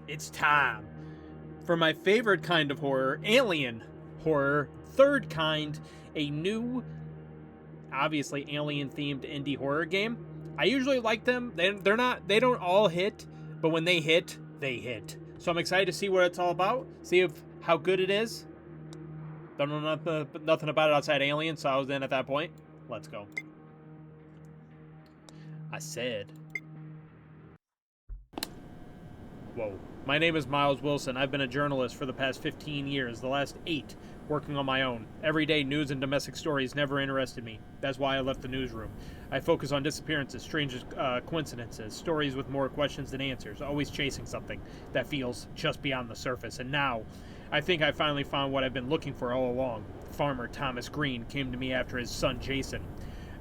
It's time for my favorite kind of horror, alien horror, third kind, a new, obviously alien-themed indie horror game. I usually like them. They don't all hit, but when they hit, they hit. So I'm excited to see what it's all about, see how good it is. Don't know nothing about it outside Alien, so I was in at that point. Let's go. I said. Whoa. My name is Miles Wilson. I've been a journalist for the past 15 years, the last 8 working on my own. Everyday news and domestic stories never interested me. That's why I left the newsroom. I focus on disappearances, strange coincidences, stories with more questions than answers, always chasing something that feels just beyond the surface. And now, I think I finally found what I've been looking for all along. Farmer Thomas Green came to me after his son Jason,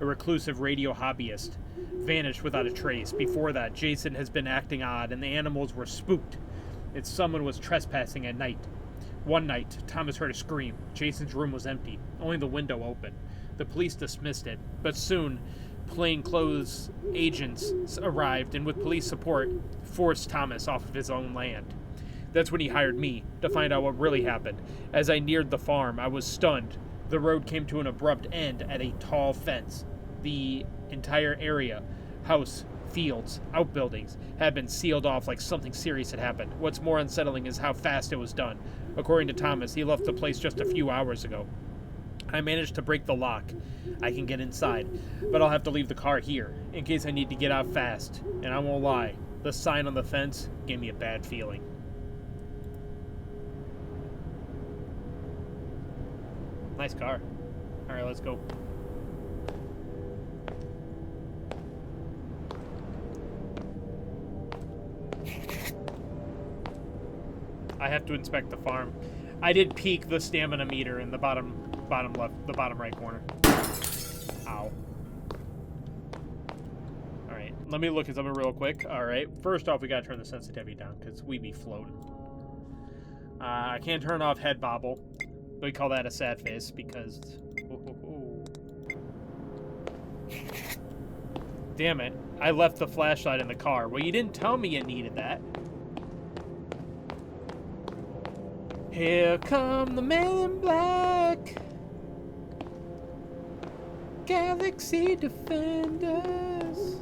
a reclusive radio hobbyist, vanished without a trace. Before that, Jason has been acting odd and the animals were spooked. It's someone was trespassing at night. One night, Thomas heard a scream. Jason's room was empty, only the window open. The police dismissed it, but soon, plainclothes agents arrived and with police support, forced Thomas off of his own land. That's when he hired me, to find out what really happened. As I neared the farm, I was stunned. The road came to an abrupt end at a tall fence. The entire area, house, fields, outbuildings, had been sealed off like something serious had happened. What's more unsettling is how fast it was done. According to Thomas, he left the place just a few hours ago. I managed to break the lock. I can get inside, but I'll have to leave the car here, in case I need to get out fast. And I won't lie, the sign on the fence gave me a bad feeling. Nice car. Alright, let's go. I have to inspect the farm. I did peek the stamina meter in the bottom left, the bottom right corner. Ow. Alright, let me look at something real quick. Alright, first off, we gotta turn the sensitivity down, because we be floating. I can't turn off head bobble. We call that a sad face, because... Damn it. I left the flashlight in the car. Well, you didn't tell me you needed that. Here come the men in black. Galaxy Defenders.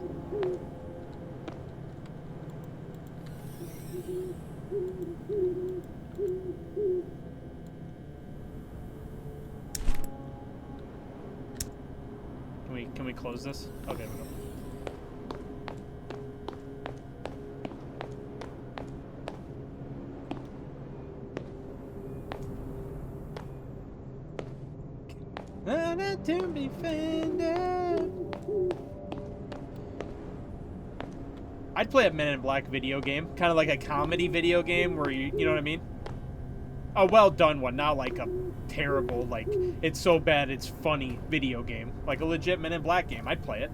Can we close this? Okay, we go. To be offended. I'd play a Men in Black video game, kind of like a comedy video game where you know what I mean? A well done one, not like a terrible, like it's so bad it's funny video game, like a legit Men in Black game. I'd play it.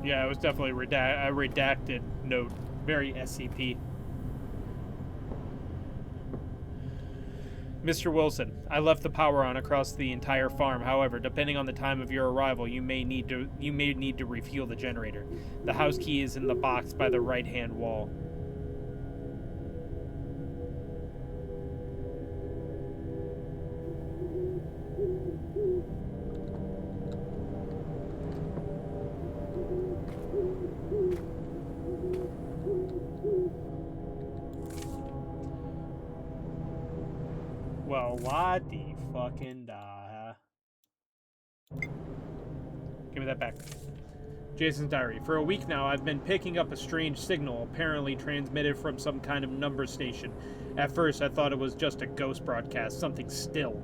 Yeah, it was definitely a redacted note. Very SCP. Mr. Wilson, I left the power on across the entire farm. However, depending on the time of your arrival, you may need to refuel the generator. The house key is in the box by the right-hand wall. Well, what the fucking da? Give me that back. Jason's diary. For a week now, I've been picking up a strange signal, apparently transmitted from some kind of number station. At first, I thought it was just a ghost broadcast, something still.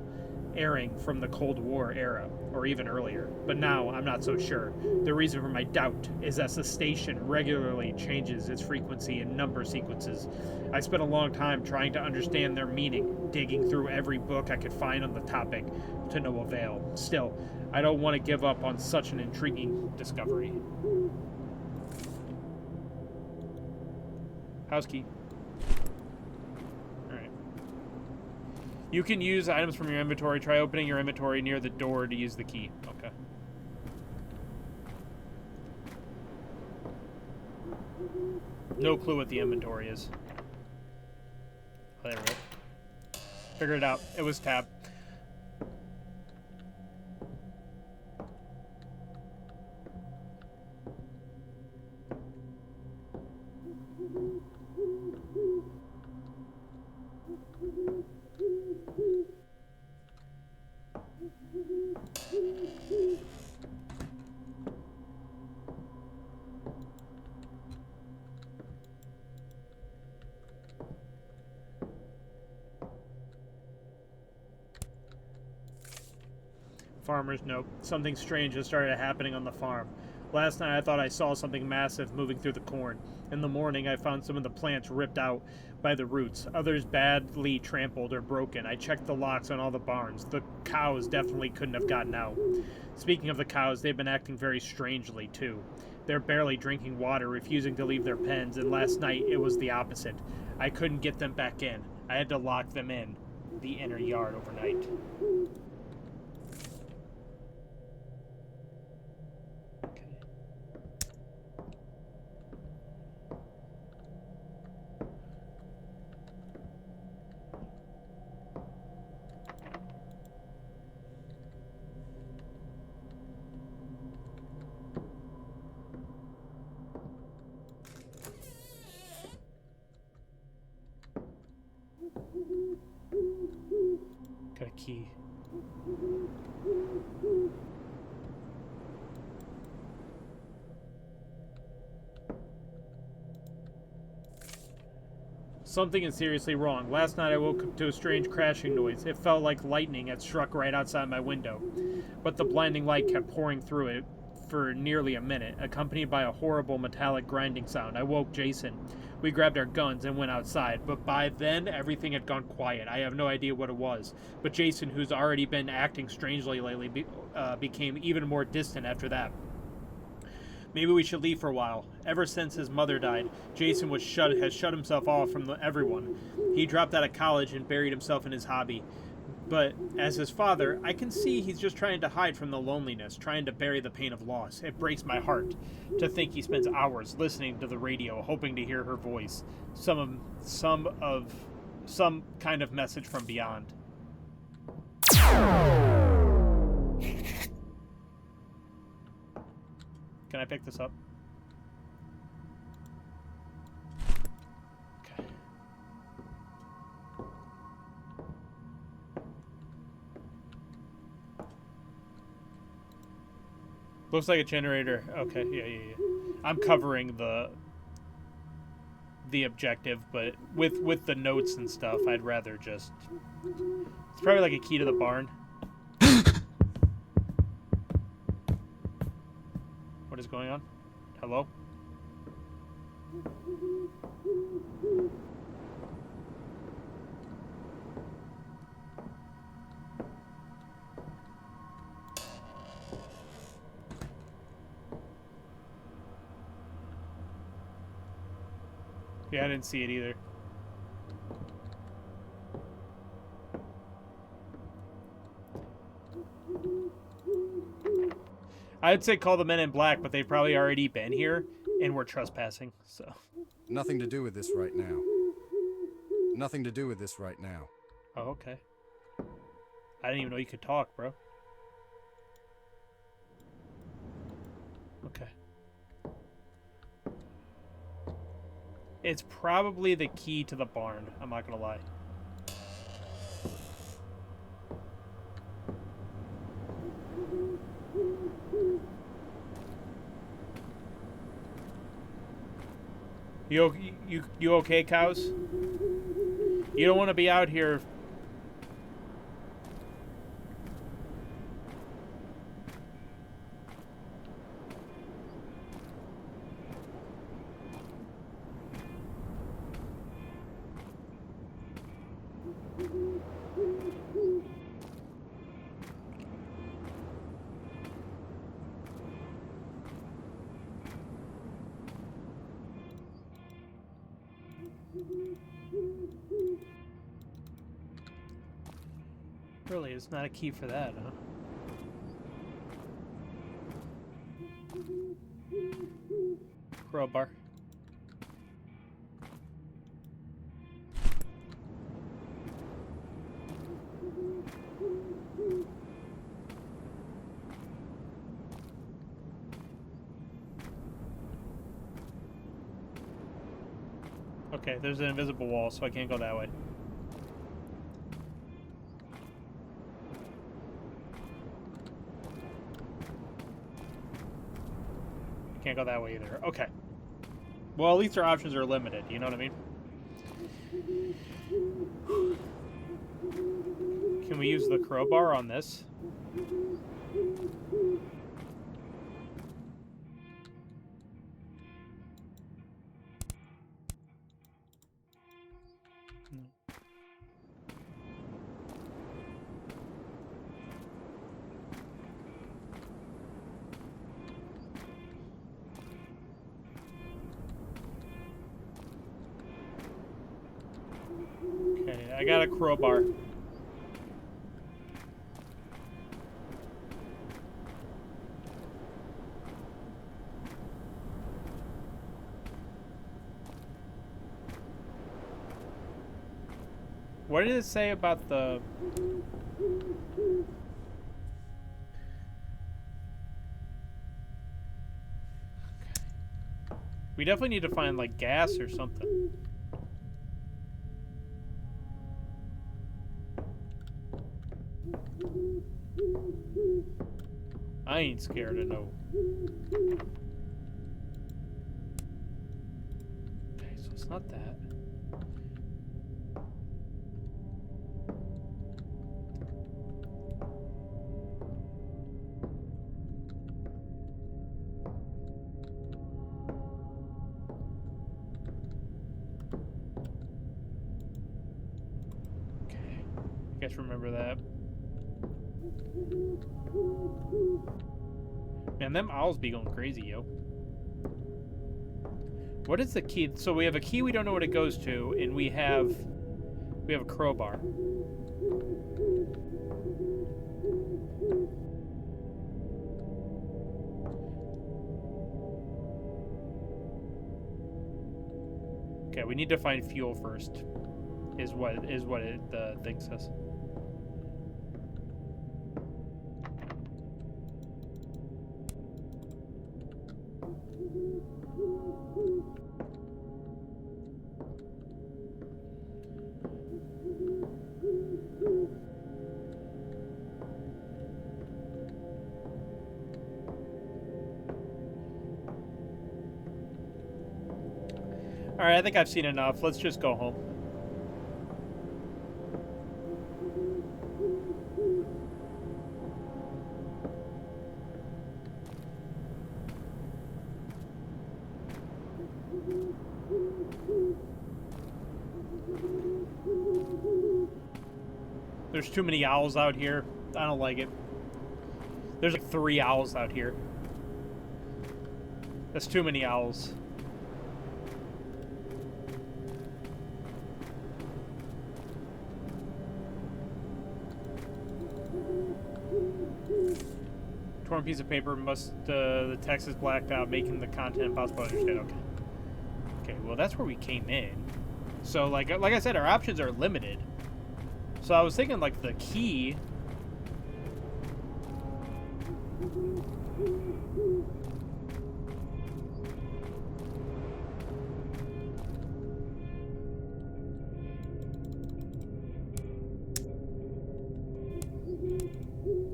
airing from the Cold War era, or even earlier. But now, I'm not so sure. The reason for my doubt is that the station regularly changes its frequency and number sequences. I spent a long time trying to understand their meaning, digging through every book I could find on the topic, to no avail. Still, I don't want to give up on such an intriguing discovery. House key. Alright. You can use items from your inventory. Try opening your inventory near the door to use the key. Okay. No clue what the inventory is. Oh, there we go. Figured it out. It was tab. Farmer's note. Something strange has started happening on the farm. Last night I thought I saw something massive moving through the corn. In the morning I found some of the plants ripped out by the roots, others badly trampled or broken. I checked the locks on all the barns. The cows definitely couldn't have gotten out. Speaking of the cows, they've been acting very strangely too. They're barely drinking water, refusing to leave their pens, and last night it was the opposite. I couldn't get them back in. I had to lock them in the inner yard overnight. Got a key. Something is seriously wrong. Last night I woke up to a strange crashing noise. It felt like lightning had struck right outside my window. But the blinding light kept pouring through it for nearly a minute, accompanied by a horrible metallic grinding sound. I woke Jason. We grabbed our guns and went outside, but by then everything had gone quiet. I have no idea what it was. But Jason, who's already been acting strangely lately, became even more distant after that. Maybe we should leave for a while. Ever since his mother died, Jason has shut himself off from everyone. He dropped out of college and buried himself in his hobby. But as his father, I can see he's just trying to hide from the loneliness, trying to bury the pain of loss. It breaks my heart to think he spends hours listening to the radio, hoping to hear her voice. Some kind of message from beyond. Can I pick this up? Okay. Looks like a generator. Okay, yeah. I'm covering the objective, but with the notes and stuff, I'd rather just... It's probably like a key to the barn. What is going on? Hello? Yeah, I didn't see it either. I'd say call the men in black, but they've probably already been here, and we're trespassing, so... Nothing to do with this right now. Nothing to do with this right now. Oh, okay. I didn't even know you could talk, bro. Okay. It's probably the key to the barn, I'm not gonna lie. You okay, cows? You don't want to be out here. Really, it's not a key for that, huh? Crowbar. Okay, there's an invisible wall, so I can't go that way. Can't go that way either. Okay. Well, at least our options are limited, you know what I mean? Can we use the crowbar on this? Okay, I got a crowbar. What did it say about the... We definitely need to find, like, gas or something. I ain't scared of no. Okay, so it's not that. Okay, I guess remember that. Man, them owls be going crazy, yo. What is the key? So we have a key we don't know what it goes to, and we have a crowbar. Okay, we need to find fuel first. Is what the thing says. Alright, I think I've seen enough. Let's just go home. There's too many owls out here. I don't like it. There's like 3 owls out here. That's too many owls. Torn piece of paper must, the text is blacked out, making the content impossible to understand. Okay. Okay, well that's where we came in. So like I said, our options are limited. So I was thinking like the key.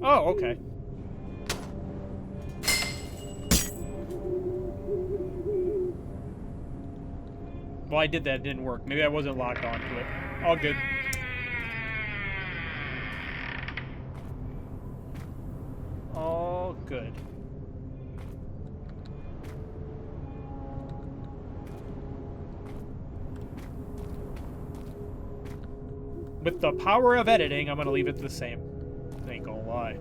Oh, okay. Well, I did that. It didn't work. Maybe I wasn't locked onto it. All good. All good. With the power of editing, I'm going to leave it the same. I ain't gonna lie.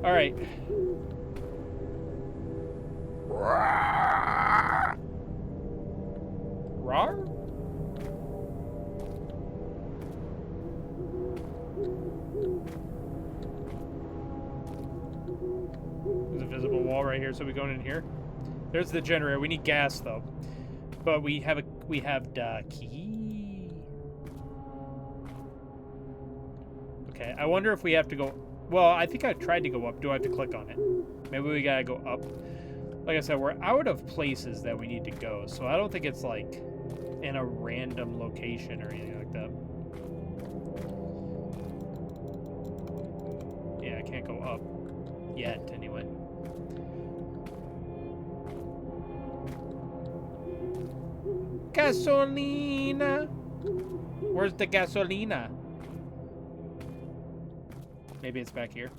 Alright. Rar? wall right here, so we going in here. There's the generator. We need gas though, but we have the key. Okay, I wonder if we have to go. Well, I think I tried to go up. Do I have to click on it? Maybe we gotta go up. Like I said, we're out of places that we need to go, so I don't think it's like in a random location or anything like that. Yeah, I can't go up yet, anyway. Gasolina! Where's the gasolina? Maybe it's back here.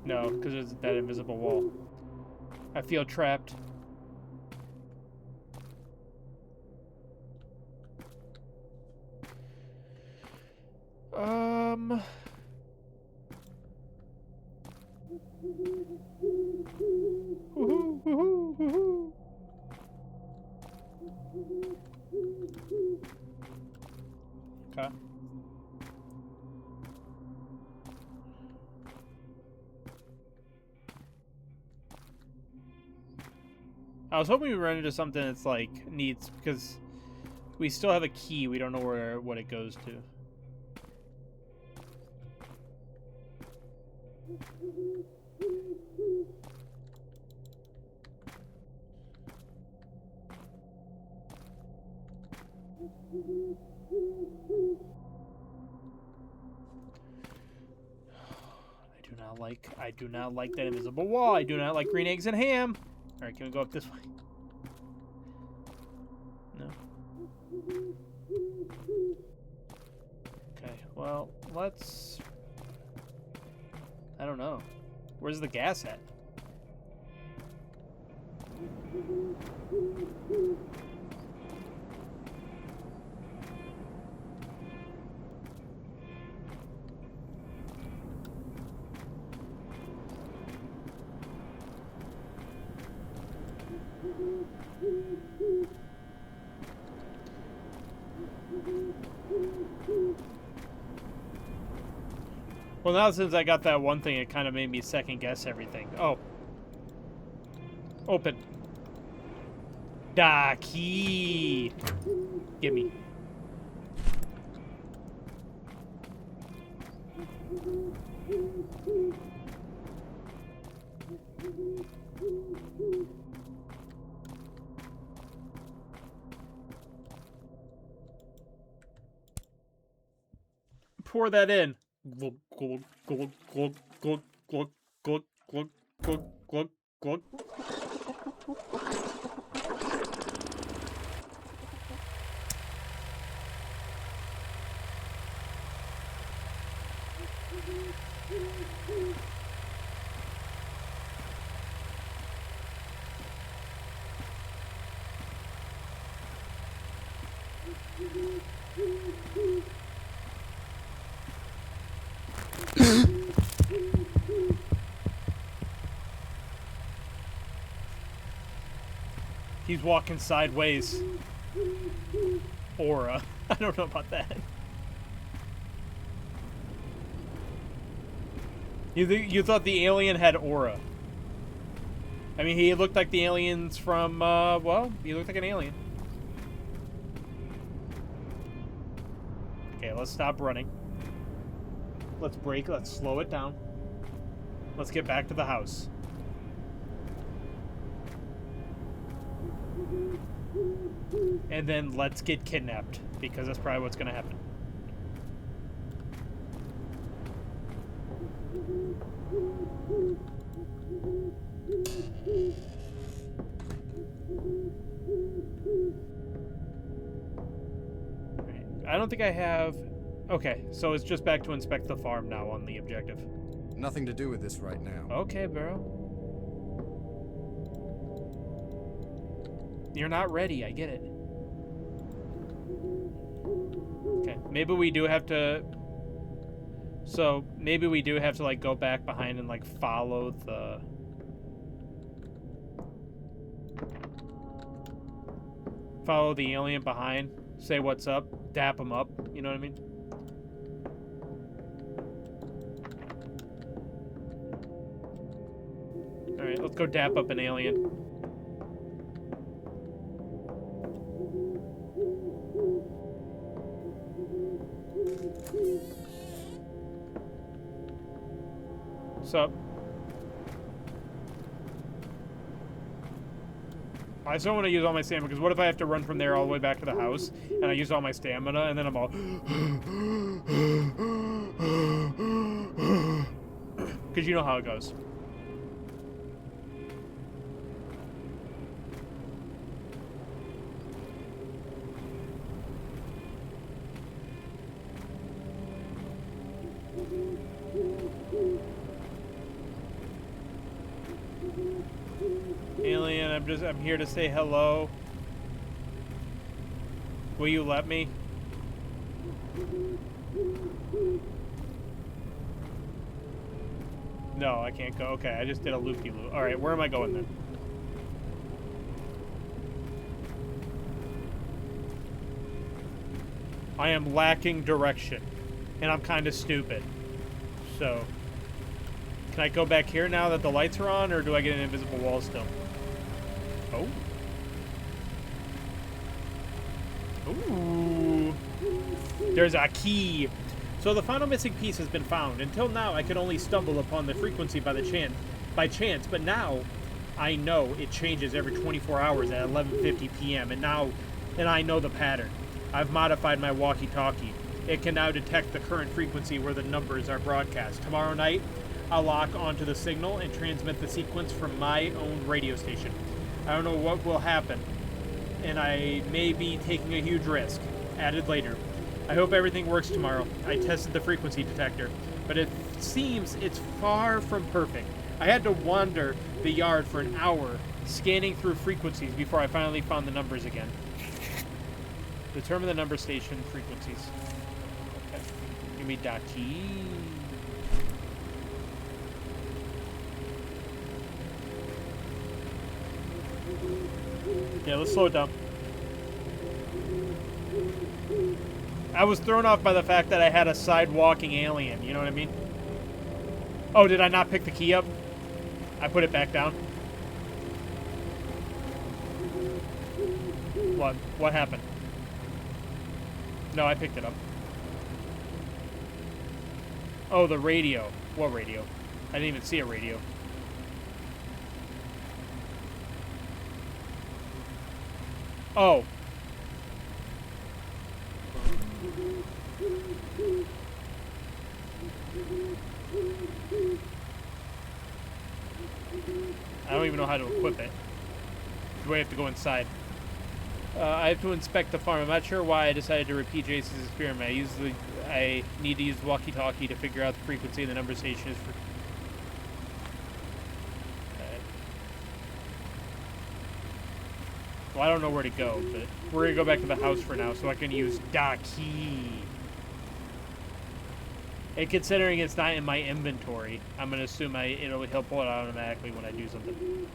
No, because there's that invisible wall. I feel trapped. Woohoo, woohoo, woohoo. Okay. I was hoping we run into something that's like needs, because we still have a key. We don't know what it goes to. I do not like that invisible wall. I do not like green eggs and ham. All right, can we go up this way? No. Okay, well, let's... I don't know. Where's the gas at? Well, now since I got that one thing, it kind of made me second guess everything. Oh. Open. Da key. Gimme. Pour that in. Glug, glug, glug, glug, glug, glug, glug, glug, glug, glug, glug. He's walking sideways. Aura. I don't know about that. You thought the alien had aura. I mean, he looked like the aliens from, well, he looked like an alien. Okay, let's stop running. Let's brake, let's slow it down. Let's get back to the house. And then let's get kidnapped, because that's probably what's gonna happen. I don't think I have... Okay, so it's just back to inspect the farm now on the objective. Nothing to do with this right now. Okay, bro. You're not ready, I get it. Okay, maybe we do have to... So, maybe we do have to, like, go back behind and, like, follow the... Follow the alien behind. Say what's up. Dap him up. You know what I mean? go dap up an alien. Sup? I still want to use all my stamina, because what if I have to run from there all the way back to the house, and I use all my stamina, and then I'm all... Because you know how it goes. Alien, I'm here to say hello. Will you let me? No, I can't go. Okay, I just did a loop-de-loop. Alright, where am I going then? I am lacking direction. And I'm kind of stupid. So... Can I go back here now that the lights are on, or do I get an invisible wall still? Oh. Ooh. There's a key. So the final missing piece has been found. Until now, I could only stumble upon the frequency by chance, but now I know it changes every 24 hours at 11:50 p.m. and I know the pattern. I've modified my walkie-talkie. It can now detect the current frequency where the numbers are broadcast. Tomorrow night, I'll lock onto the signal and transmit the sequence from my own radio station. I don't know what will happen, and I may be taking a huge risk. Added later. I hope everything works tomorrow. I tested the frequency detector, but it seems it's far from perfect. I had to wander the yard for an hour, scanning through frequencies before I finally found the numbers again. Determine the number station frequencies. Okay. Give me Daki. Yeah, let's slow it down. I was thrown off by the fact that I had a side-walking alien, you know what I mean? Oh, did I not pick the key up? I put it back down. What? What happened? No, I picked it up. Oh, the radio. What radio? I didn't even see a radio. Oh. I don't even know how to equip it. Do I have to go inside? I have to inspect the farm. I'm not sure why I decided to repeat Jason's experiment. I need to use the walkie-talkie to figure out the frequency and the number station is for... Well, I don't know where to go, but we're going to go back to the house for now so I can use Daki. And considering it's not in my inventory, I'm going to assume he'll pull it out automatically when I do something.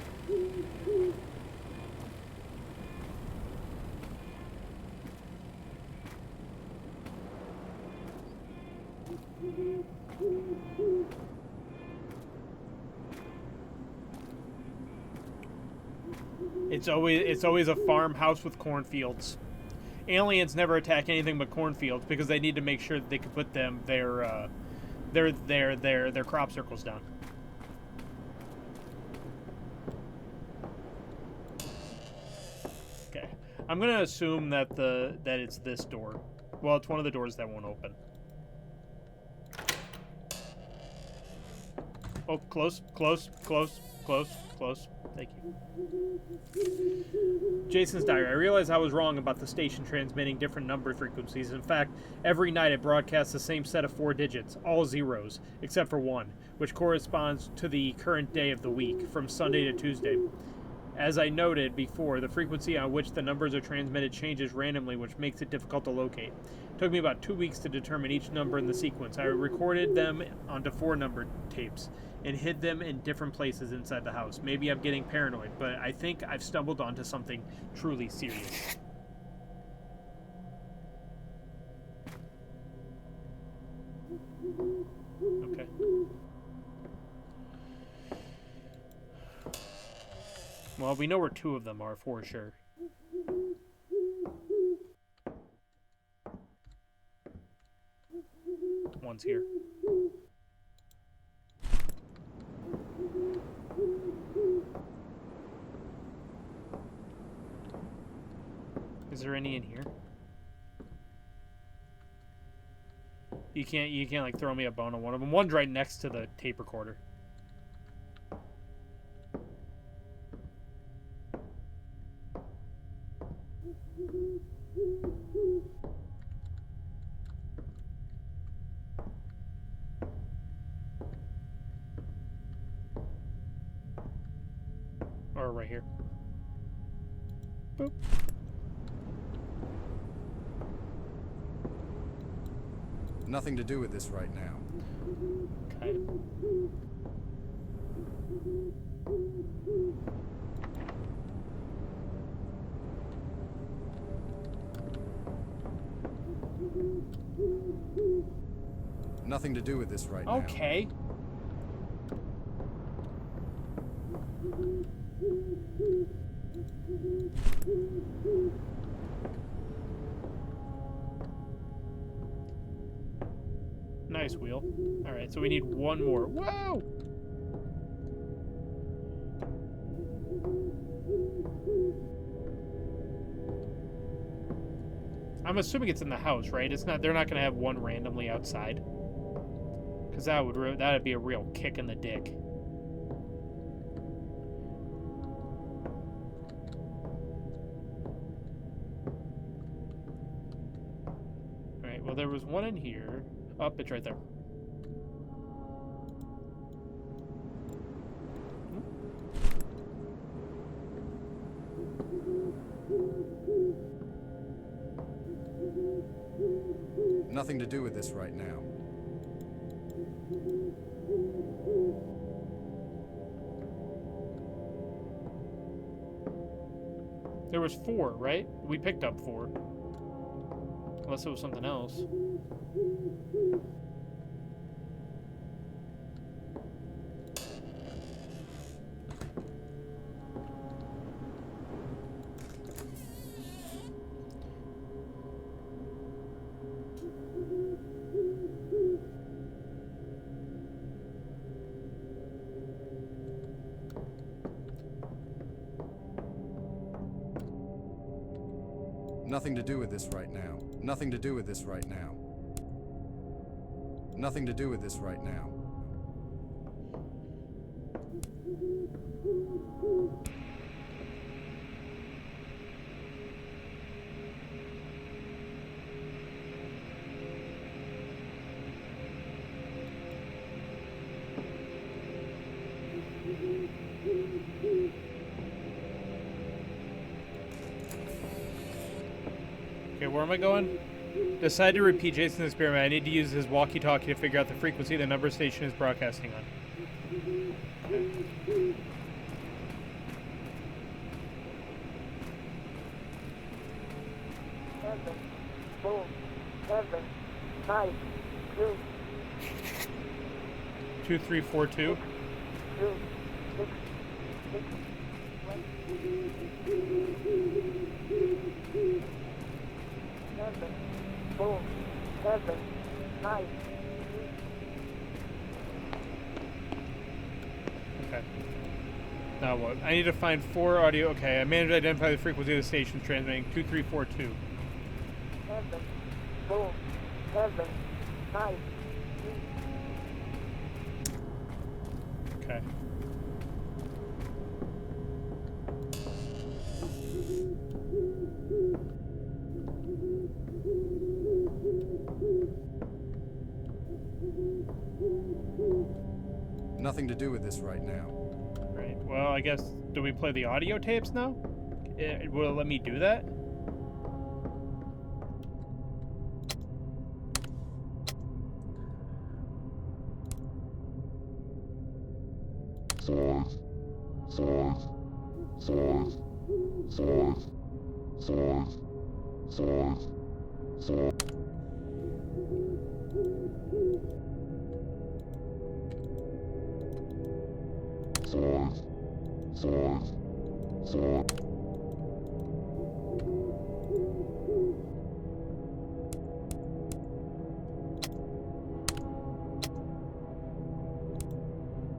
It's always a farmhouse with cornfields. Aliens never attack anything but cornfields because they need to make sure that they can put their crop circles down. Okay, I'm gonna assume that it's this door. Well, it's one of the doors that won't open. Oh, close, close, close, close, close. Thank you. Jason's diary. I realized I was wrong about the station transmitting different number frequencies. In fact, every night it broadcasts the same set of 4 digits, all zeros, except for one, which corresponds to the current day of the week, from Sunday to Tuesday. As I noted before, the frequency on which the numbers are transmitted changes randomly, which makes it difficult to locate. It took me about 2 weeks to determine each number in the sequence. I recorded them onto 4 number tapes and hid them in different places inside the house. Maybe I'm getting paranoid, but I think I've stumbled onto something truly serious. Okay. Well, we know where 2 of them are for sure. One's here. Is there any in here? You can't like throw me a bone on one of them. One's right next to the tape recorder. Or right here. Boop. Nothing to do with this right now. Okay. Nothing to do with this right now. Okay. Nice wheel. Alright, so we need one more. Whoa! I'm assuming it's in the house, right? It's not. They're not gonna have one randomly outside, because that'd be a real kick in the dick. All right. Well, there was one in here. Oh, it's right there. Nothing to do with this right now. There was 4, right? We picked up 4. Unless it was something else. Nothing to do with this right now. Nothing to do with this right now. Nothing to do with this right now. Okay, where am I going? Decide to repeat Jason's experiment. I need to use his walkie-talkie to figure out the frequency the number station is broadcasting on. Okay. 7, 4, 7, 5, 2, 2342. 2, 6, 6, 1, 7, 4, 7, 5, Okay. Now what? I need to find 4 audio. Okay, I managed to identify the frequency of the station transmitting 2342. 7, 4, 7, 5, Okay. Nothing to do with this right now. Right. Well, I guess, do we play the audio tapes now? Will it let me do that?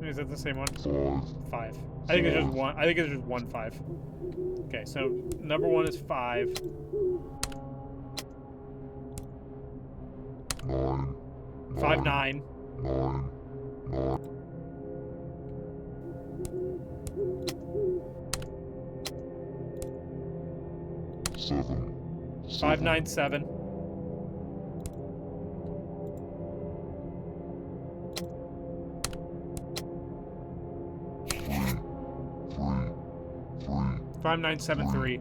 Is that the same one? 5. I think it's just one. I think it's just 1 5. Okay, so number 1 is 5. 5 9. 5 9 7. 5 9 7 3.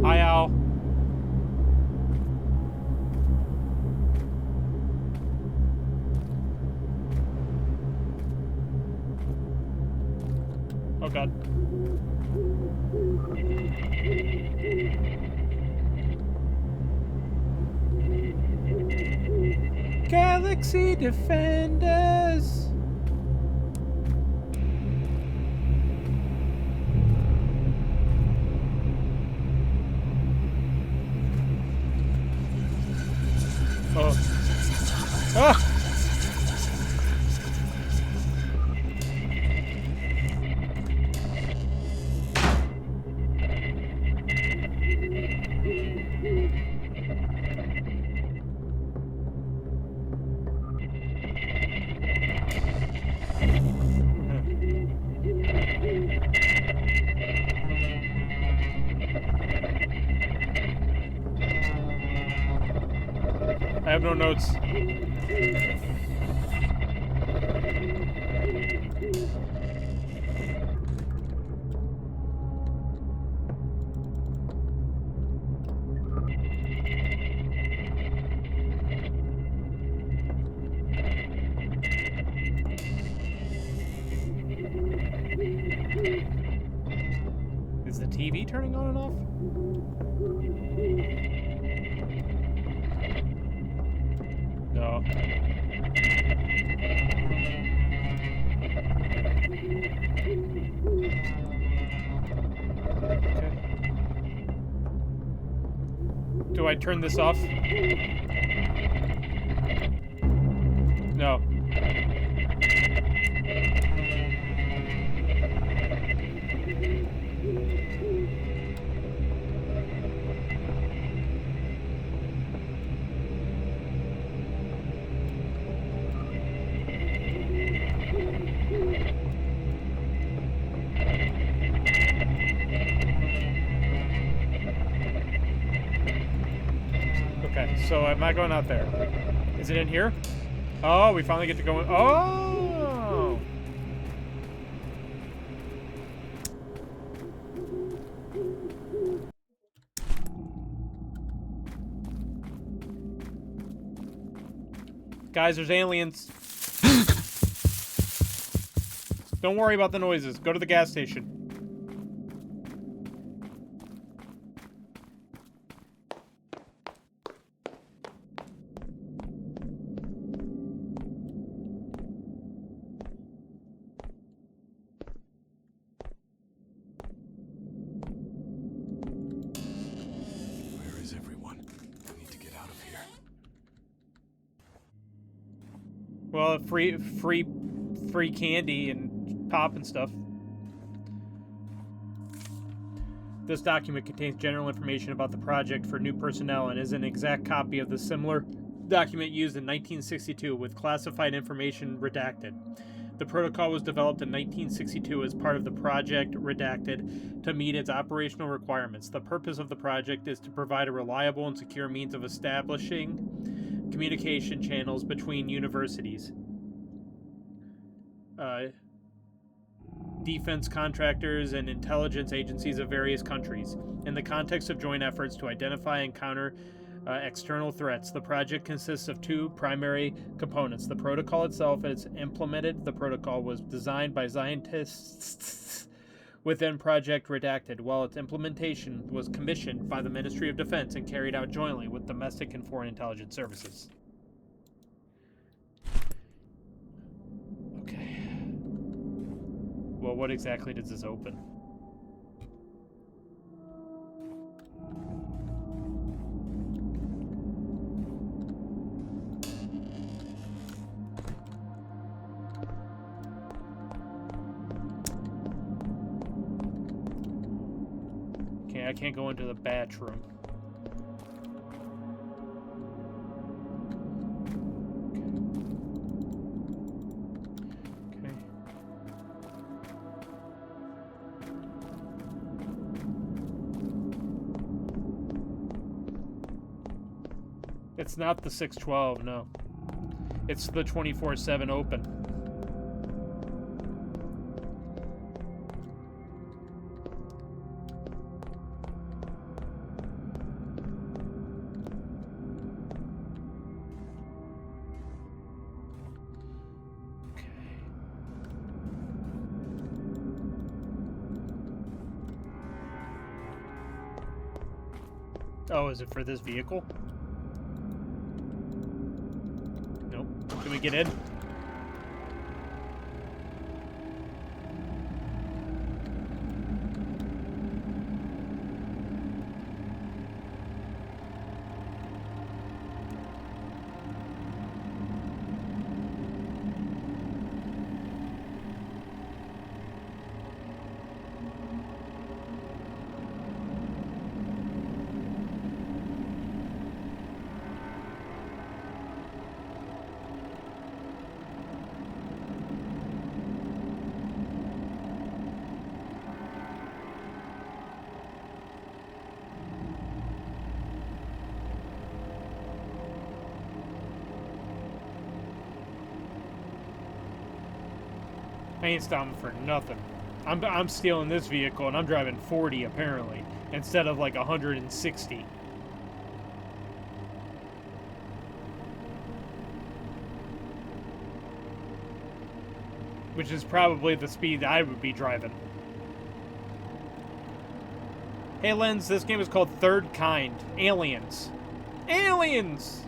Hi, Al. Oh, God. Galaxy Defenders. Oh. Ah! have no notes. Is the TV turning on and off? No. Okay. Do I turn this off? No. Okay, so am I going out there? Is it in here? Oh, we finally get to go in. Oh! Guys, there's aliens. Don't worry about the noises. Go to the gas station. Where is everyone? I need to get out of here. Well, free candy and pop and stuff. This document contains general information about the project for new personnel and is an exact copy of the similar document used in 1962 with classified information redacted. The protocol was developed in 1962 as part of the Project Redacted to meet its operational requirements. The purpose of the project is to provide a reliable and secure means of establishing communication channels between universities, defense contractors, and intelligence agencies of various countries. In the context of joint efforts to identify and counter external threats, the project consists of two primary components. The protocol itself is implemented. The protocol was designed by scientists within Project Redacted, while its implementation was commissioned by the Ministry of Defense and carried out jointly with domestic and foreign intelligence services. Okay. Well, what exactly does this open? Okay, I can't go into the batch room. Okay. It's not the 612, no. It's the 24/7 open. Oh, is it for this vehicle? Nope. Can we get in? I ain't stopping for nothing. I'm stealing this vehicle and I'm driving 40 apparently instead of like 160. Which is probably the speed I would be driving. Hey Lens, this game is called Third Kind. Aliens. Aliens!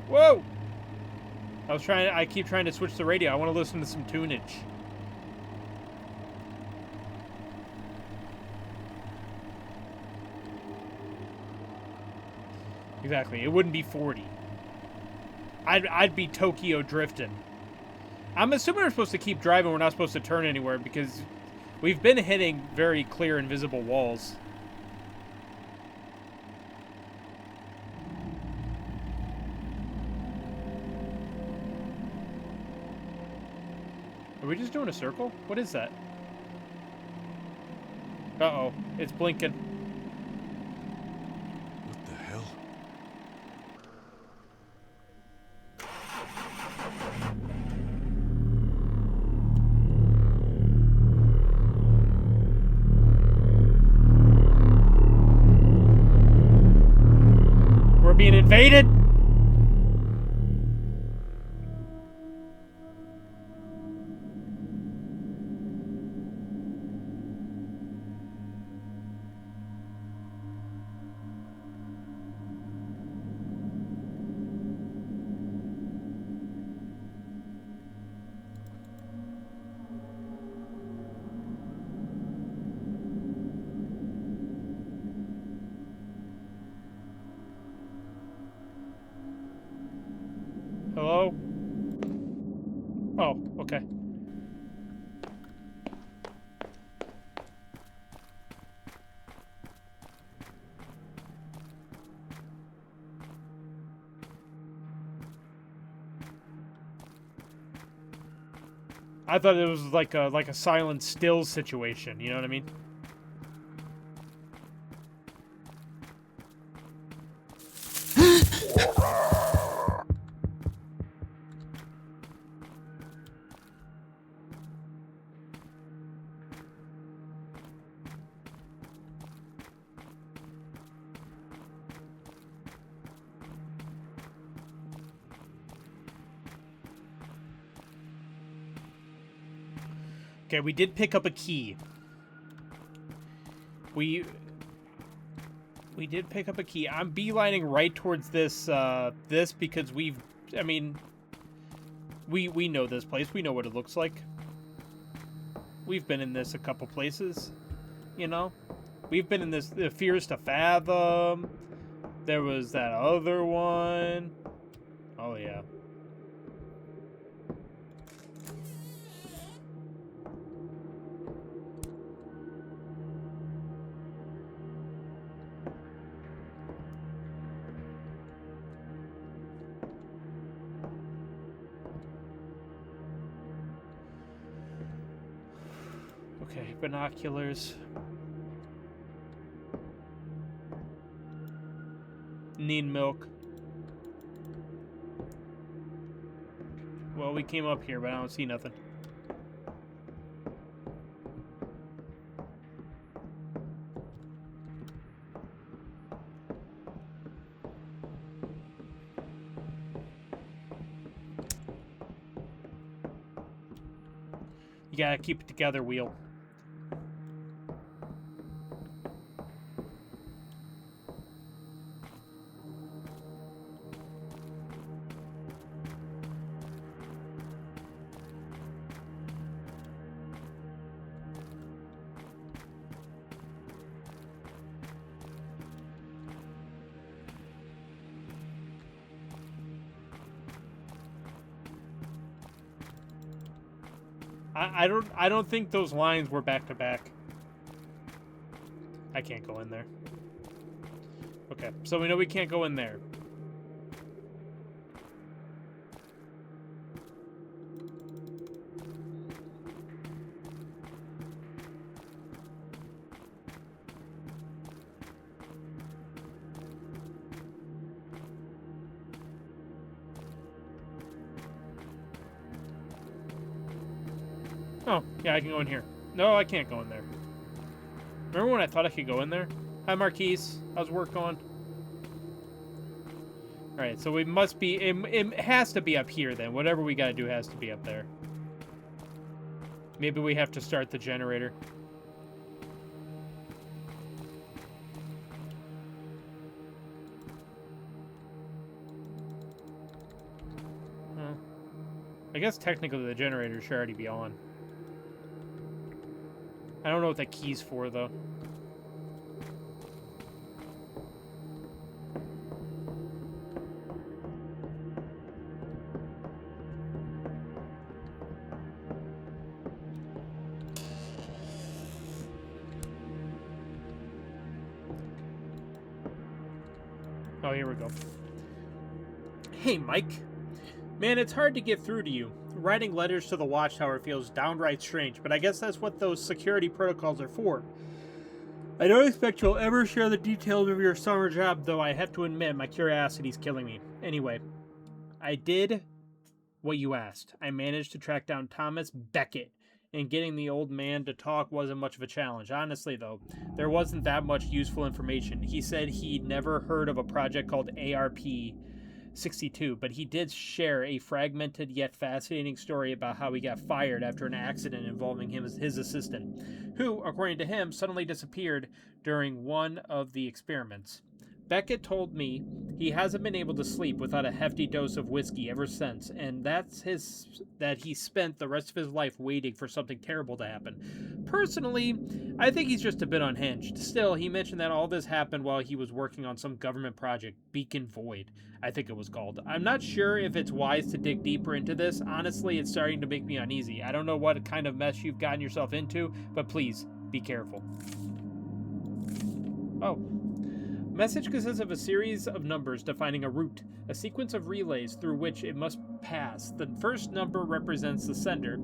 Whoa! I keep trying to switch the radio. I want to listen to some tunage. Exactly. It wouldn't be 40. I'd be Tokyo drifting. I'm assuming we're supposed to keep driving. We're not supposed to turn anywhere because we've been hitting very clear invisible walls. Are we just doing a circle? What is that? Uh-oh. It's blinking. What the hell? We're being invaded? Hello? Oh, okay. I thought it was like a silent still situation, you know what I mean? Okay, we did pick up a key. We did pick up a key. I'm beelining right towards this this because we know this place. We know what it looks like. We've been in this a couple places, you know? We've been in this, the Fears to Fathom. There was that other one. Oh, yeah. Okay, binoculars. Need milk. Well, we came up here, but I don't see nothing. You gotta keep it together, wheel. I don't think those lines were back to back. I can't go in there. Okay, so we know we can't go in there. Oh, yeah, I can go in here. No, I can't go in there. Remember when I thought I could go in there? Hi, Marquise. How's work going? Alright, so we must be... It has to be up here, then. Whatever we gotta do has to be up there. Maybe we have to start the generator. I guess technically the generator should already be on. I don't know what that key's for, though. Oh, here we go. Hey, Mike. Man, it's hard to get through to you. Writing letters to the Watchtower feels downright strange, but I guess that's what those security protocols are for. I don't expect you'll ever share the details of your summer job, though I have to admit my curiosity's killing me. Anyway, I did what you asked. I managed to track down Thomas Beckett, and getting the old man to talk wasn't much of a challenge. Honestly, though, there wasn't that much useful information. He said he'd never heard of a project called ARP-62, but he did share a fragmented yet fascinating story about how he got fired after an accident involving his assistant, who, according to him, suddenly disappeared during one of the experiments. Beckett told me he hasn't been able to sleep without a hefty dose of whiskey ever since, and that he spent the rest of his life waiting for something terrible to happen. Personally, I think he's just a bit unhinged. Still, he mentioned that all this happened while he was working on some government project, Beacon Void, I think it was called. I'm not sure if it's wise to dig deeper into this. Honestly, it's starting to make me uneasy. I don't know what kind of mess you've gotten yourself into, but please, be careful. Oh. Message consists of a series of numbers defining a route, a sequence of relays through which it must pass. The first number represents the sender,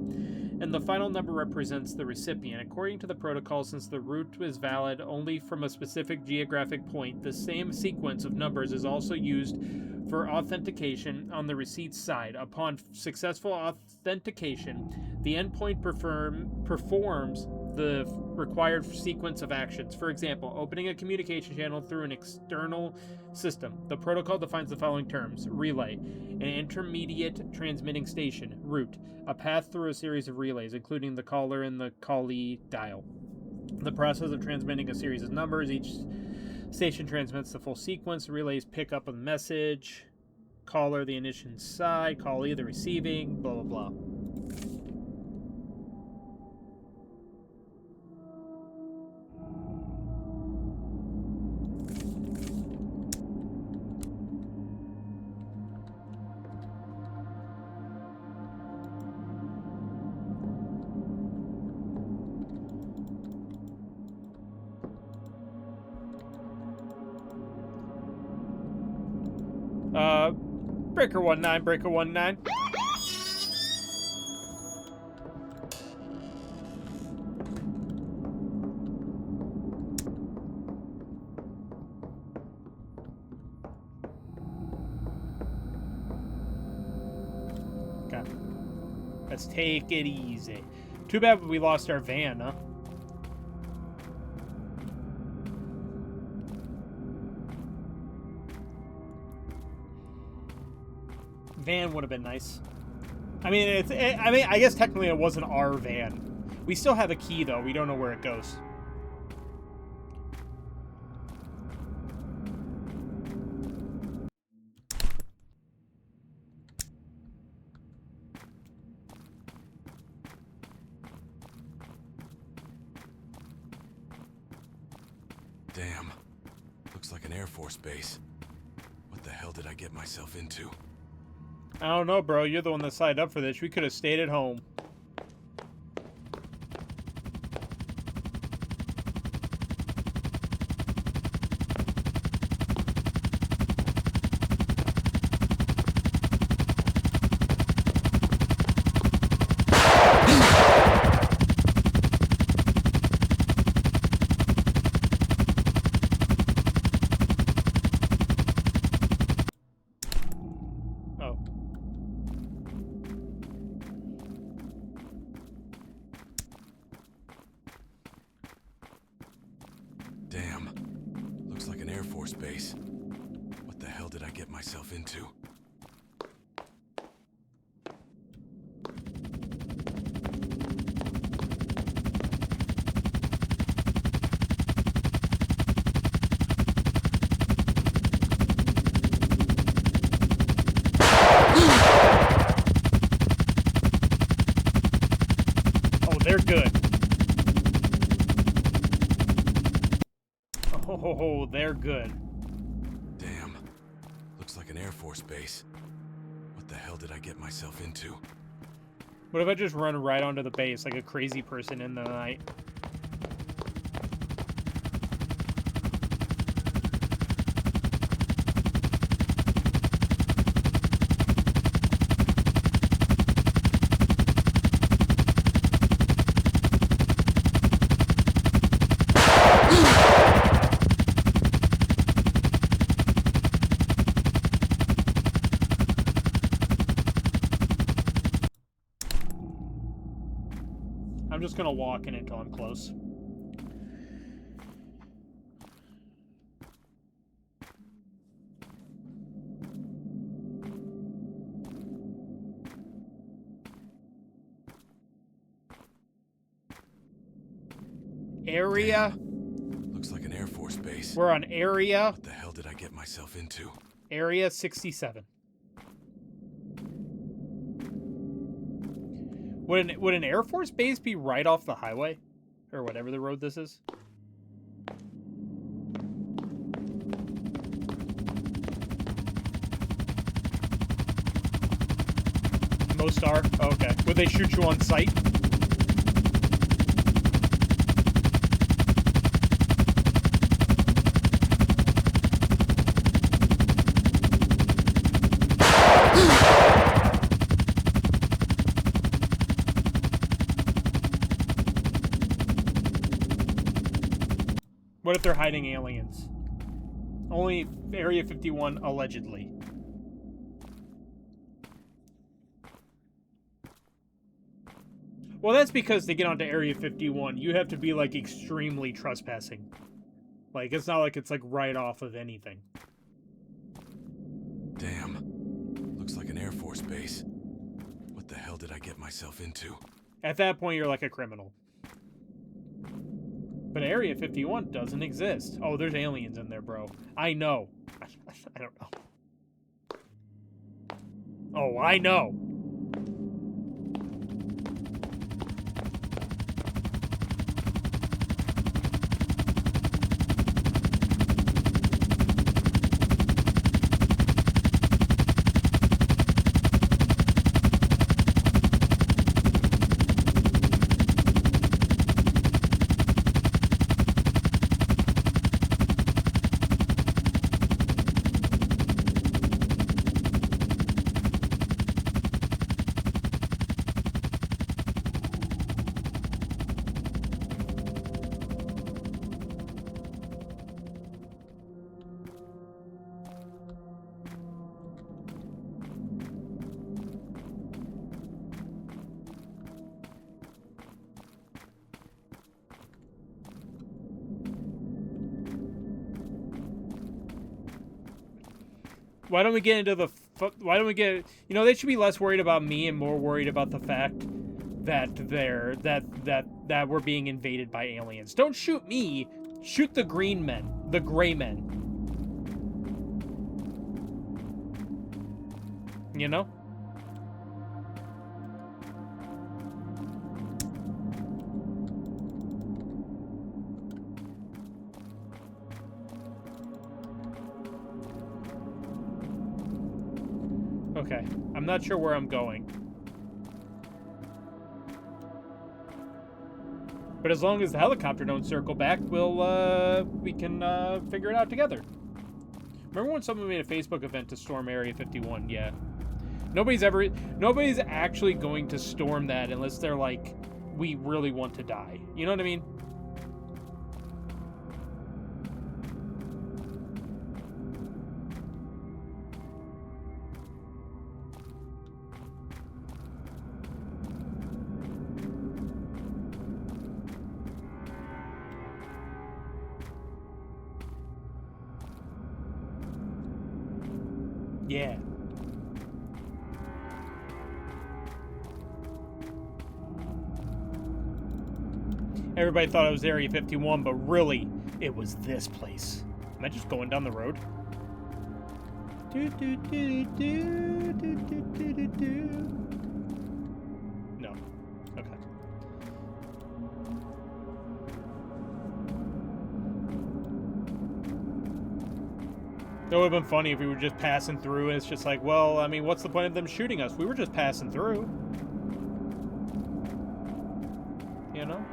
and the final number represents the recipient. According to the protocol, since the route is valid only from a specific geographic point, the same sequence of numbers is also used for authentication on the receipt side. Upon successful authentication, the endpoint performs the required sequence of actions. For example, opening a communication channel through an external system. The protocol defines the following terms: relay, an intermediate transmitting station; route, a path through a series of relays, including the caller and the callee dial. The process of transmitting a series of numbers. Each station transmits the full sequence. Relays pick up a message. Caller, the initiation side. Callee, the receiving. Blah, blah, blah. Breaker 19, Breaker 19. Okay. Let's take it easy. Too bad we lost our van, huh? Van would have been nice. I mean, I guess technically it wasn't our van. We still have a key, though. We don't know where it goes. Damn. Looks like an Air Force base. What the hell did I get myself into? I don't know, bro. You're the one that signed up for this. We could have stayed at home. Force base. What the hell did I get myself into? Oh, they're good. Oh, they're good. Damn. Looks like an Air Force base. What the hell did I get myself into? What if I just run right onto the base like a crazy person in the night? I'm just gonna walk in until I'm close. Area. Looks like an Air Force base. We're on area. What the hell did I get myself into? Area 67. Would an Air Force base be right off the highway? Or whatever the road this is? Most are? Oh, okay. Would they shoot you on sight? What if they're hiding aliens? Only Area 51, allegedly. Well, that's because to get onto Area 51, you have to be, like, extremely trespassing. Like, it's not like it's, like, right off of anything. Damn. Looks like an Air Force base. What the hell did I get myself into? At that point, you're like a criminal. But Area 51 doesn't exist. Oh, there's aliens in there, bro. I know. I don't know. Oh, I know. Why don't we get into the... Why don't we get... You know, they should be less worried about me and more worried about the fact that that we're being invaded by aliens. Don't shoot me. Shoot the green men. The gray men. You know? Okay, I'm not sure where I'm going. But as long as the helicopter don't circle back, we can figure it out together. Remember when someone made a Facebook event to storm Area 51? Yeah. Nobody's actually going to storm that unless they're like, we really want to die. You know what I mean? Yeah. Everybody thought it was Area 51, but really, it was this place. Am I just going down the road? No. Okay. It would have been funny if we were just passing through and it's just like, well, I mean, what's the point of them shooting us? We were just passing through. You know?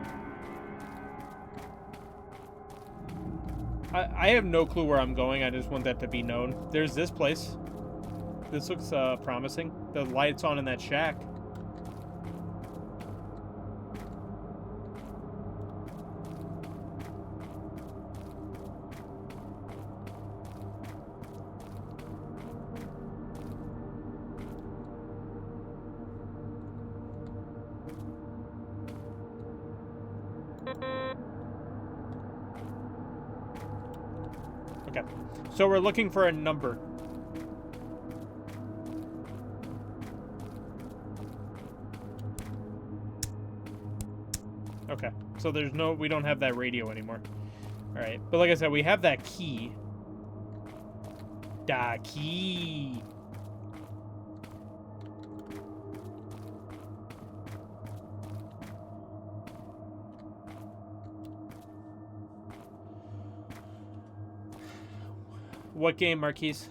I have no clue where I'm going. I just want that to be known. There's this place. This looks promising. The light's on in that shack. Okay. So we're looking for a number. Okay. So there's no, we don't have that radio anymore. Alright. But like I said, we have that key. Da key. What game, Marquise?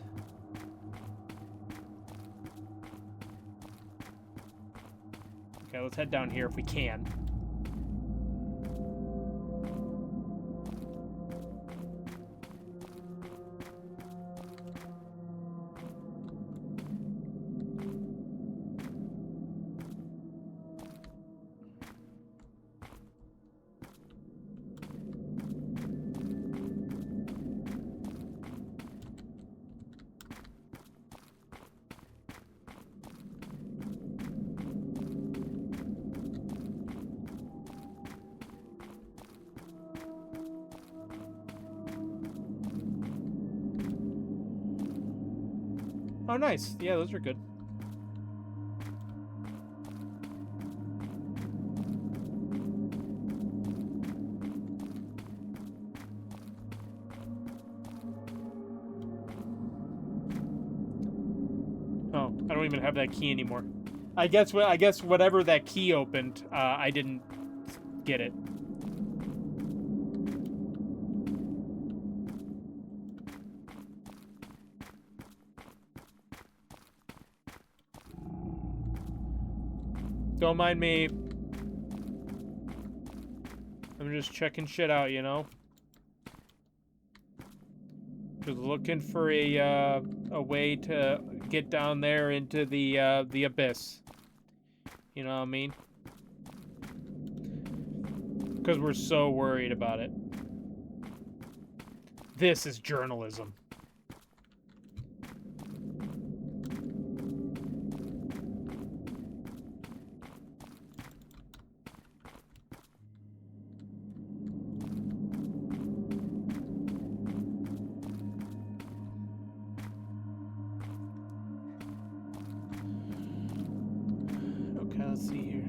Okay, let's head down here if we can. Oh, nice. Yeah, those are good. Oh, I don't even have that key anymore. I guess whatever that key opened, I didn't get it. Don't mind me. I'm just checking shit out, you know? Just looking for a way to get down there into the abyss. You know what I mean? Because we're so worried about it. This is journalism. Let's see here.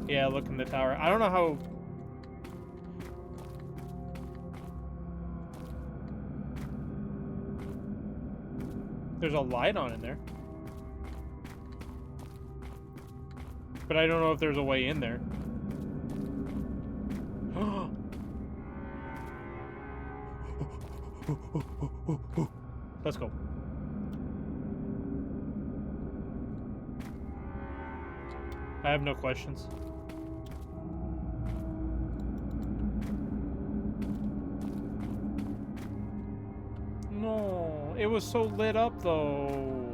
Yeah, look in the tower. I don't know how... There's a light on in there. But I don't know if there's a way in there. Let's go. I have no questions. No, it was so lit up though.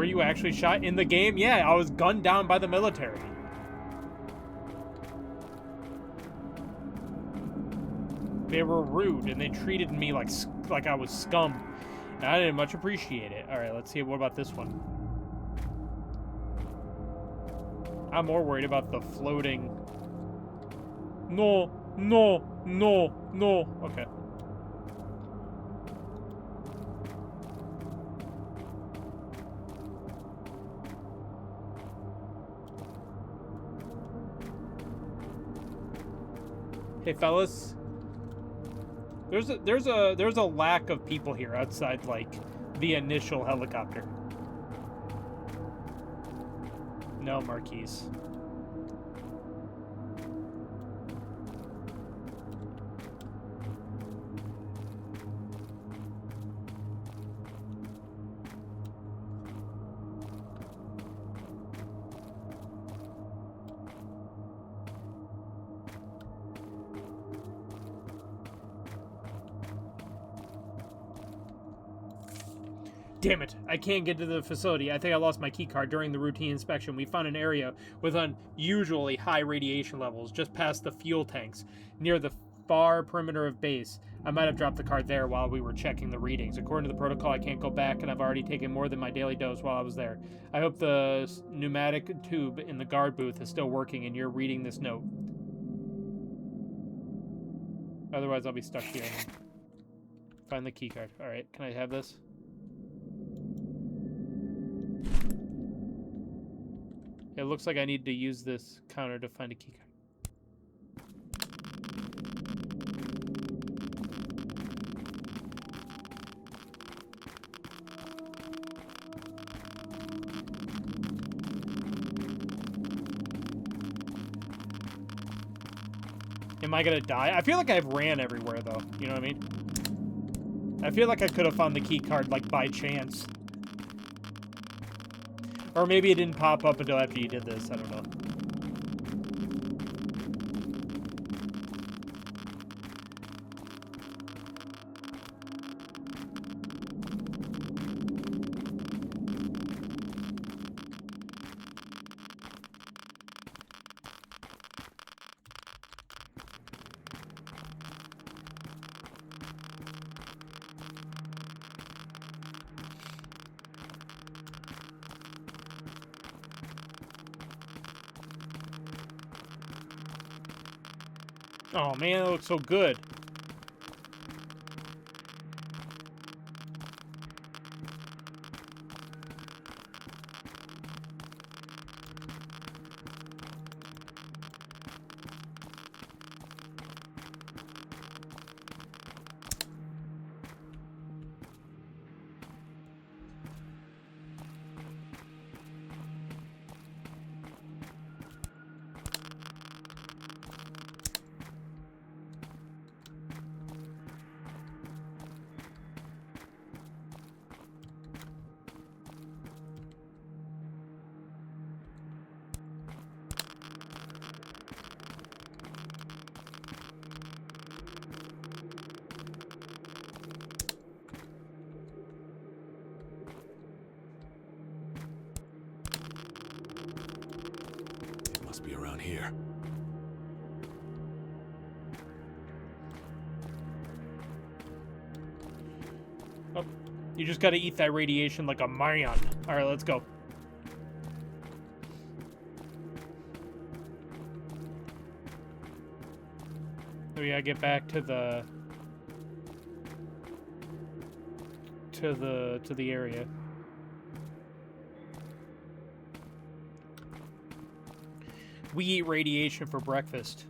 Were you actually shot in the game? Yeah, I was gunned down by the military. They were rude, and they treated me like I was scum. And I didn't much appreciate it. All right, let's see. What about this one? I'm more worried about the floating. No, no, no, no. Okay. Hey, fellas. There's a lack of people here outside, like, the initial helicopter. No, Marquise. Damn it, I can't get to the facility. I think I lost my key card during the routine inspection. We found an area with unusually high radiation levels just past the fuel tanks near the far perimeter of base. I might have dropped the card there while we were checking the readings. According to the protocol, I can't go back, and I've already taken more than my daily dose while I was there. I hope the pneumatic tube in the guard booth is still working and you're reading this note. Otherwise, I'll be stuck here. Find the key card. Alright, can I have this? It looks like I need to use this counter to find a key card. Am I gonna die? I feel like I've ran everywhere, though. You know what I mean? I feel like I could have found the key card, like, by chance. Or maybe it didn't pop up until after you did this. I don't know. Oh man, that looks so good. Must be around here. Oh, you just gotta eat that radiation like a man. Alright, let's go. We gotta get back to the area. We eat radiation for breakfast.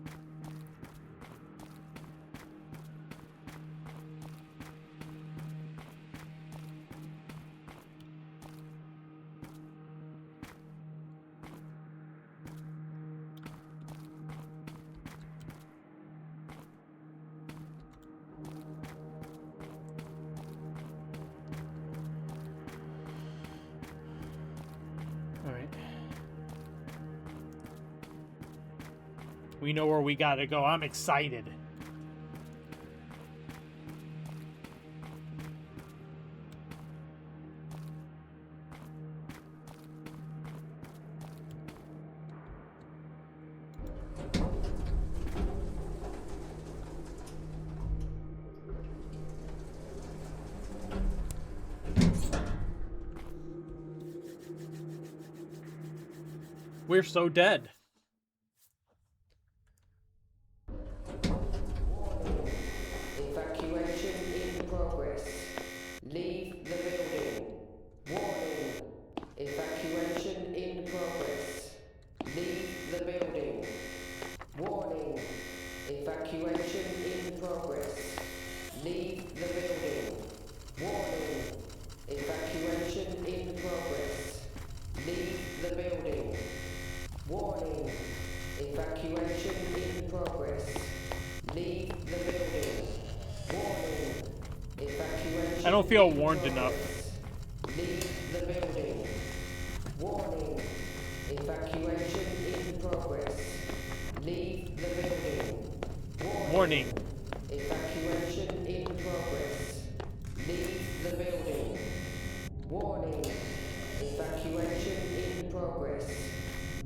We know where we gotta go. I'm excited. We're so dead. Evacuation in progress. Leave the building. Warning. Evacuation in progress. Leave the building. Warning. Evacuation in progress. Leave the building. Warning. Evacuation in progress. Leave the building. Warning. Evacuation in progress. Leave the building. Warning. Evacuation. I don't feel warned enough. Leave the building. Warning. Evacuation in progress. Leave the building. Warning. Evacuation in progress. Leave the building. Warning. Evacuation in progress.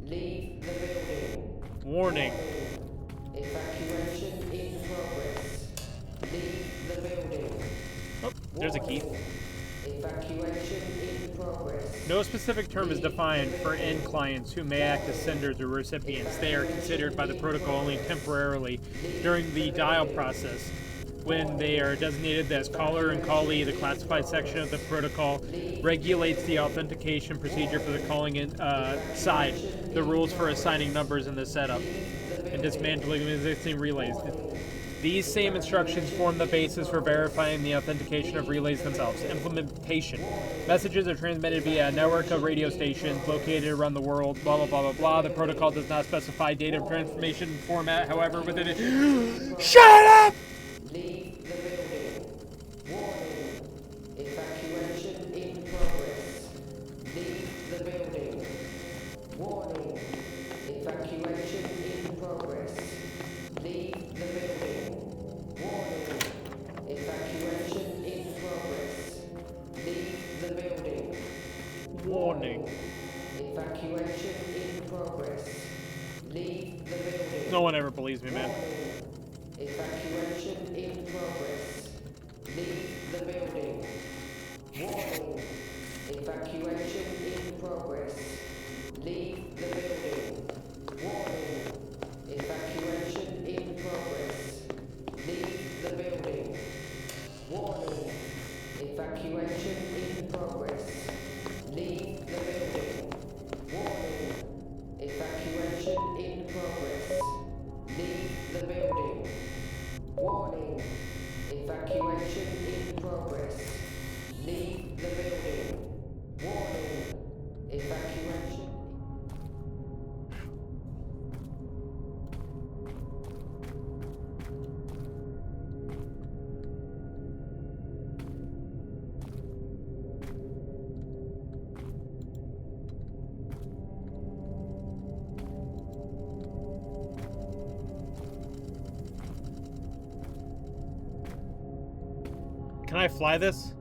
Leave the building. Warning. Evacuation in progress. Leave the building. Oh, there's a key. Evacuation in progress. No specific term is defined for end clients who may act as senders or recipients. They are considered by the protocol only temporarily during the dial process. When they are designated as caller and callee, the classified section of the protocol regulates the authentication procedure for the calling in, side, the rules for assigning numbers in the setup, and dismantling existing relays. These same instructions form the basis for verifying the authentication of relays themselves. Implementation. Messages are transmitted via a network of radio stations located around the world, blah, blah, blah, blah, blah. The protocol does not specify data transformation format, however, within it. Shut up! Leave the building. Warning. Evacuation in progress. Leave the building. Warning. Evacuation in progress. Leave the building. Warning. Evacuation in progress. Leave the building. Warning. Evacuation in progress. Leave the building. No one ever believes me, man. Evacuation in progress. Leave the building. Warning. Evacuation in progress. Leave the building. Warning. Evacuation in progress. Leave the building. Warning. Evacuation in progress. Leave the building. Warning. Evacuation in progress. Leave the building. Warning. Evacuation in progress. Leave the building. Warning. Evacuation. Can I fly this?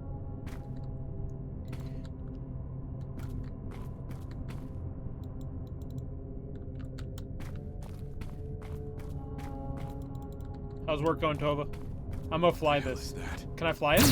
How's work going, Tova? I'm gonna fly What the hell this. is that? Can I fly it?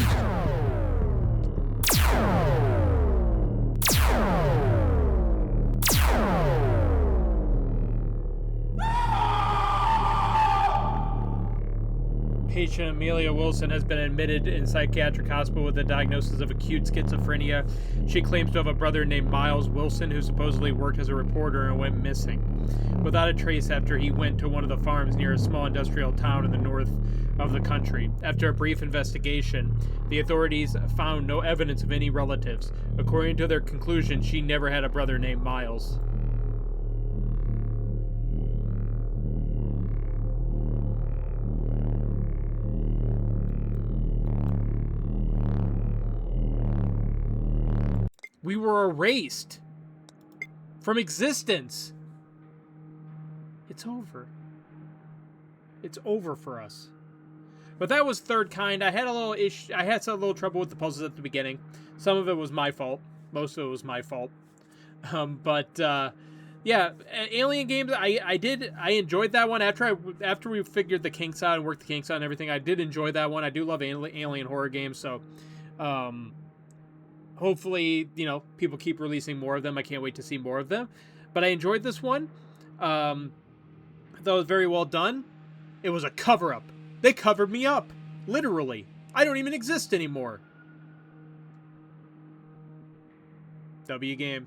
Patient Amelia Wilson has been admitted in psychiatric hospital with a diagnosis of acute schizophrenia. She claims to have a brother named Miles Wilson who supposedly worked as a reporter and went missing without a trace after he went to one of the farms near a small industrial town in the north of the country. After a brief investigation, the authorities found no evidence of any relatives. According to their conclusion, she never had a brother named Miles. We were erased from existence. It's over. It's over for us. But that was Third Kind. I had a little trouble with the puzzles at the beginning. Some of it was my fault. Most of it was my fault. Yeah, Alien games. I enjoyed that one after we figured the kinks out and worked the kinks out and everything. I did enjoy that one. I do love alien horror games. So, hopefully, people keep releasing more of them. I can't wait to see more of them. But I enjoyed this one. I thought it was very well done. It was a cover-up. They covered me up. Literally. I don't even exist anymore. W game.